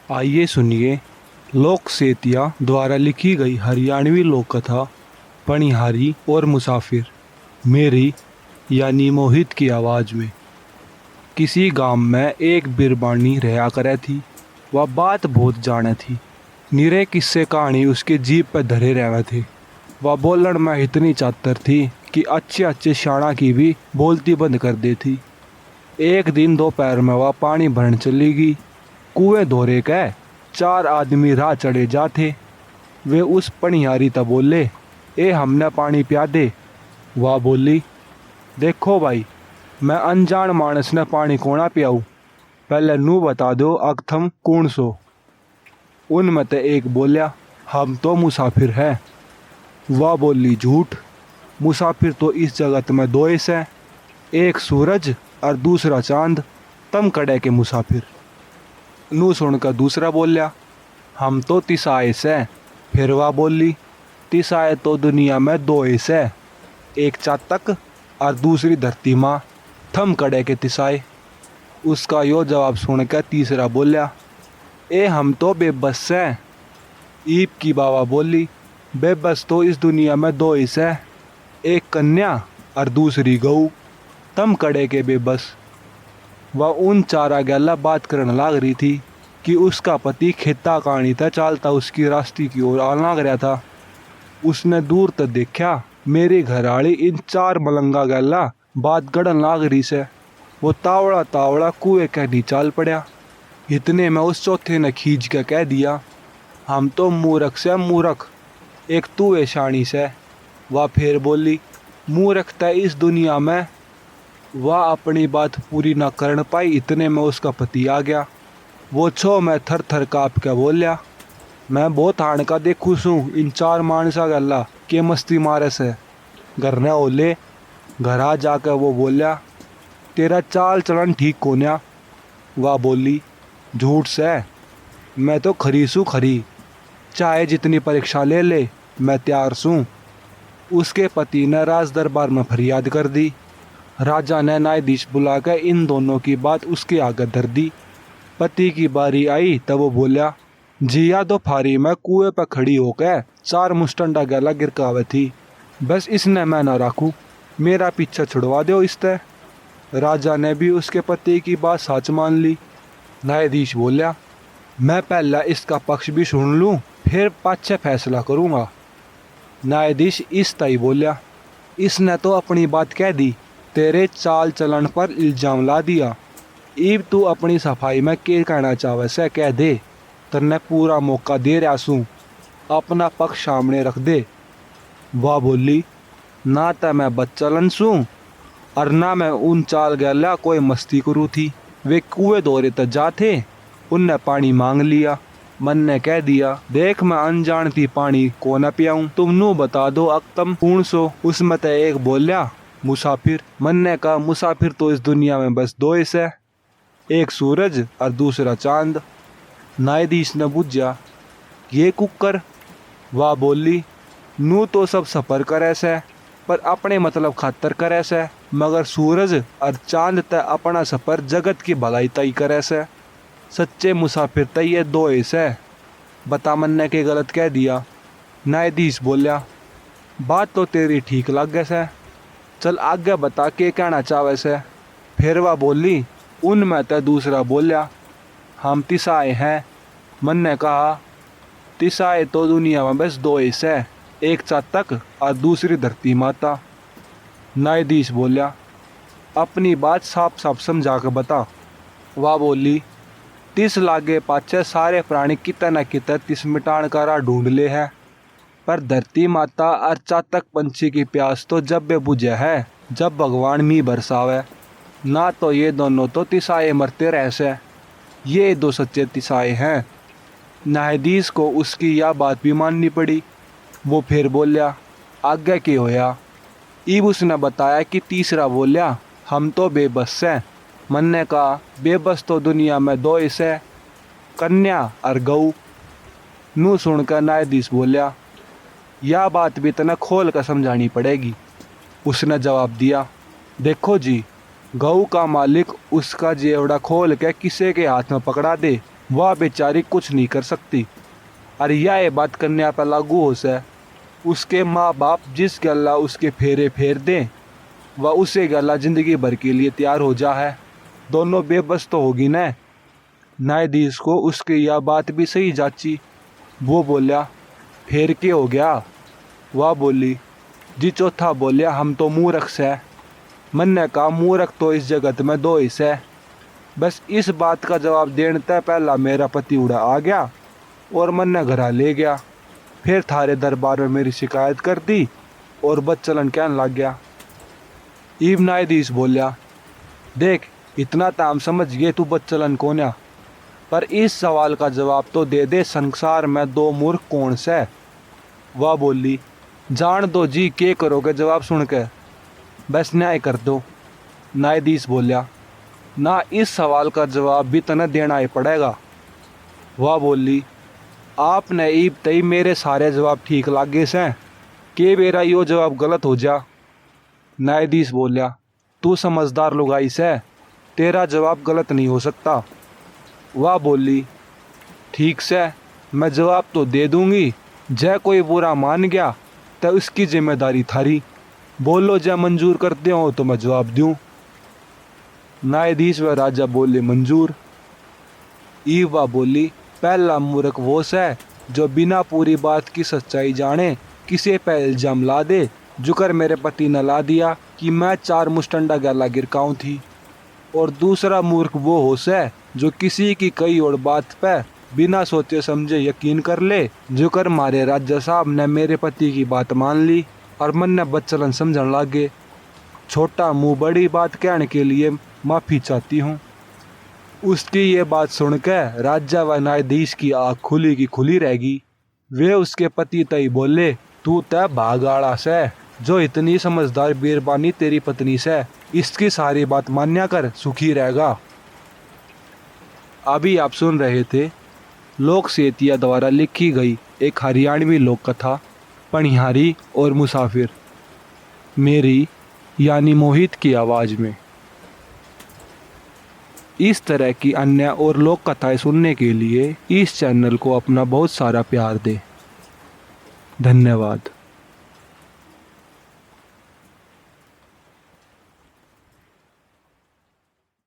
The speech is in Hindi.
आइए सुनिए लोक सेतिया द्वारा लिखी गई हरियाणवी लोक कथा पनिहारी और मुसाफिर मेरी यानी मोहित की आवाज़ में। किसी गांव में एक बिरबानी रहा करे थी। वह बात बहुत जाने थी। निरे किस्से कहानी उसके जीभ पे धरे रहे थे। वह बोलन में इतनी चातर थी कि अच्छे अच्छे शाणा की भी बोलती बंद कर देती। एक दिन दोपहर में वह पानी भरने चली गई। कुएं धोरे के चार आदमी राह चढ़े जाते। वे उस पनिहारी तब बोले, ए हमने पानी पिया दे। वह बोली, देखो भाई, मैं अनजान मानस ने पानी कोना पियाऊ, पहले नू बता दो अग थम कौन सो। उनमें ते एक बोलिया, हम तो मुसाफिर हैं। वह बोली, झूठ, मुसाफिर तो इस जगत में दो ऐसे हैं, एक सूरज और दूसरा चांद, तम कड़े के मुसाफिर। नू सुनकर दूसरा बोलिया, हम तो तिसाए से। फिर वह बोली, तिसाए तो दुनिया में दो ऐसे, एक चातक और दूसरी धरती माँ, थम कड़े के तिसाए। उसका यो जवाब सुनकर तीसरा बोलिया, ए हम तो बेबस से। ईप की बाबा बोली, बेबस तो इस दुनिया में दो ऐसे, एक कन्या और दूसरी गऊ, तम कड़े के बेबस। वह उन चारा गैला बात करने लाग रही थी कि उसका पति खेता कहानी था चालता उसकी रास्ते की ओर आ लाग रहा था। उसने दूर तक देखा मेरी घरवाली इन चार मलंगा गैला बात गड़न लाग रही से। वो तावड़ा तावड़ा कुएं के नीचाल पड़ा। इतने में उस चौथे ने खींच के कह दिया, हम तो मूर्ख से मूर्ख, एक तू है शानी से। वह फिर बोली, मूर्खता इस दुनिया में। वह अपनी बात पूरी न कर पाई। इतने में उसका पति आ गया। वो छो में थर थर काँप के बोलिया, मैं बहुत हाण का देखू सू इन चार मानसा गल्ला के मस्ती मारे से। घर ने ओले घर आ जाकर वो बोलिया, तेरा चाल चलन ठीक कोन्या। वह बोली, झूठ से, मैं तो खरी सू खरी, चाहे जितनी परीक्षा ले ले मैं तैयार सूँ। उसके पति ने राज दरबार में फरियाद कर दी। राजा ने न्यायाधीश बुलाकर इन दोनों की बात उसके आगे धर दी। पति की बारी आई तब वो बोला, जिया दो फारी में कुएं पर खड़ी होकर चार मुस्टंडा गला गिरकावे थी, बस इसने मैं ना राखूं, मेरा पीछा छुड़वा दो इससे। राजा ने भी उसके पति की बात सच मान ली। न्यायाधीश बोला, मैं पहला इसका पक्ष भी सुन लूं, फिर पाछे फैसला करूंगा। न्यायाधीश इस तय बोला, इसने तो अपनी बात कह दी, तेरे चाल चलन पर इल्जाम ला दिया। इब तू अपनी सफाई में क्या कहना चाहे से कह दे, तन्ने पूरा मौका दे रहा सूं, अपना पक्ष सामने रख दे। वह बोली, ना तो मैं बच्चलन सूं और ना मैं उन चाल गैला कोई मस्ती करूँ थी। वे कुएं दौरे तक जाते, उनने पानी मांग लिया। मन ने कह दिया, देख मैं अनजान थी पानी को न पियाऊं, तुम नू बता दो अब तुम कौन सो। उसमें तो एक बोलिया, मुसाफिर। मन ने कहा, मुसाफिर तो इस दुनिया में बस दो ऐसे, एक सूरज और दूसरा चांद। न्यायाधीश ने बुझा, ये कुकर। वह बोली, नू तो सब सफ़र करे से, पर अपने मतलब खातर करे से, मगर सूरज और चांद ते अपना सफ़र जगत की भलाई तय करे से। सच्चे मुसाफिर ते ये दो ऐसे। बता मन ने के गलत कह दिया। न्यायाधीश बोलिया, बात तो तेरी ठीक लगे से, चल आगे बता के कहना चाहे से। फिर वह बोली, उनमें तो दूसरा बोलिया, हम तिसाए हैं। मन ने कहा, तिसाए तो दुनिया में बस दो ऐसे, एक चातक और दूसरी धरती माता। न्यायाधीश बोलिया, अपनी बात साफ साफ समझा कर बता। वह बोली, तिस लागे पाछे सारे प्राणी किते न किते तिस मिटान का राह ढूंढ ले है, पर धरती माता और चातक पंछी की प्यास तो जब बे बुझे है जब भगवान मी बरसावे। ना तो ये दोनों तो तिसाए मरते रह से, ये दो सच्चे तिसाए हैं। न्यायाधीश को उसकी यह बात भी माननी पड़ी। वो फिर बोलिया, आगे क्या होया। इब उसने बताया कि तीसरा बोलिया, हम तो बेबस हैं। मन ने कहा, बेबस तो दुनिया में दो ऐसे, कन्या और गऊ। नू सुनकर न्यायाधीश बोलिया, यह बात भी तना खोल कर समझानी पड़ेगी। उसने जवाब दिया, देखो जी, गऊ का मालिक उसका जेवड़ा खोल के किसी के हाथ में पकड़ा दे वह बेचारी कुछ नहीं कर सकती। और यह बात कन्या पर लागू हो से उसके माँ बाप जिस गला उसके फेरे फेर दें वह उसे गला जिंदगी भर के लिए तैयार हो जा है। दोनों बेबस तो होगी न। न्यायाधीश को उसकी यह बात भी सही जाची। वो बोला, फेर के हो गया? वह बोली, जी चौथा बोलिया, हम तो मूर्ख से। मन ने कहा, मूर्ख तो इस जगत में दो ही से। बस इस बात का जवाब देने तक पहला मेरा पति उड़ा आ गया और मन ने घरा ले गया। फिर थारे दरबार में मेरी शिकायत कर दी और बच्चलन कहने लग गया। इब न्यायाधीश बोलिया, देख इतना ताम समझ गए तू बच्चलन कौन है, पर इस सवाल का जवाब तो दे दे, संसार में दो मूर्ख कौन से? वह बोली, जान दो जी, के करोगे जवाब सुन के, बस न्याय कर दो। न्यायाधीश बोलिया, ना इस सवाल का जवाब भी तने देना ही पड़ेगा। वह बोली, आपने ईब तई मेरे सारे जवाब ठीक लागे से, के मेरा यो जवाब गलत हो जा। न्यायाधीश बोलिया, तू समझदार लुगाई से, तेरा जवाब गलत नहीं हो सकता। वह बोली, ठीक से, मैं जवाब तो दे दूंगी, जय कोई बुरा मान गया तो उसकी जिम्मेदारी थारी। बोलो जय मंजूर करते हो तो मैं जवाब दूं। न्यायाधीश व राजा बोले, मंजूर। ईवा बोली, पहला मूर्ख वो है जो बिना पूरी बात की सच्चाई जाने किसी पे इल्जाम ला दे, जुकर मेरे पति ने ला दिया कि मैं 4 मुस्टंडा गला गिरकाऊं थी। और दूसरा मूर्ख वो हो से जो किसी की कई और बात पे बिना सोचे समझे यकीन कर ले, जुकर मारे राजा साहब ने मेरे पति की बात मान ली और मन ने बच्चलन समझने लागे। छोटा मुंह बड़ी बात कहने के लिए माफ़ी चाहती हूँ। उसकी ये बात सुनकर राजा व न्यायाधीश की आँख खुली की खुली रहेगी। वे उसके पति तय बोले, तू तय भागाड़ा से, जो इतनी समझदार बीरबानी तेरी पत्नी से, इसकी सारी बात मान्या कर, सुखी रहेगा। अभी आप सुन रहे थे लोक सेतिया द्वारा लिखी गई एक हरियाणवी लोक कथा पनिहारी और मुसाफिर, मेरी यानी मोहित की आवाज़ में। इस तरह की अन्य और लोक कथाएं सुनने के लिए इस चैनल को अपना बहुत सारा प्यार दें। धन्यवाद।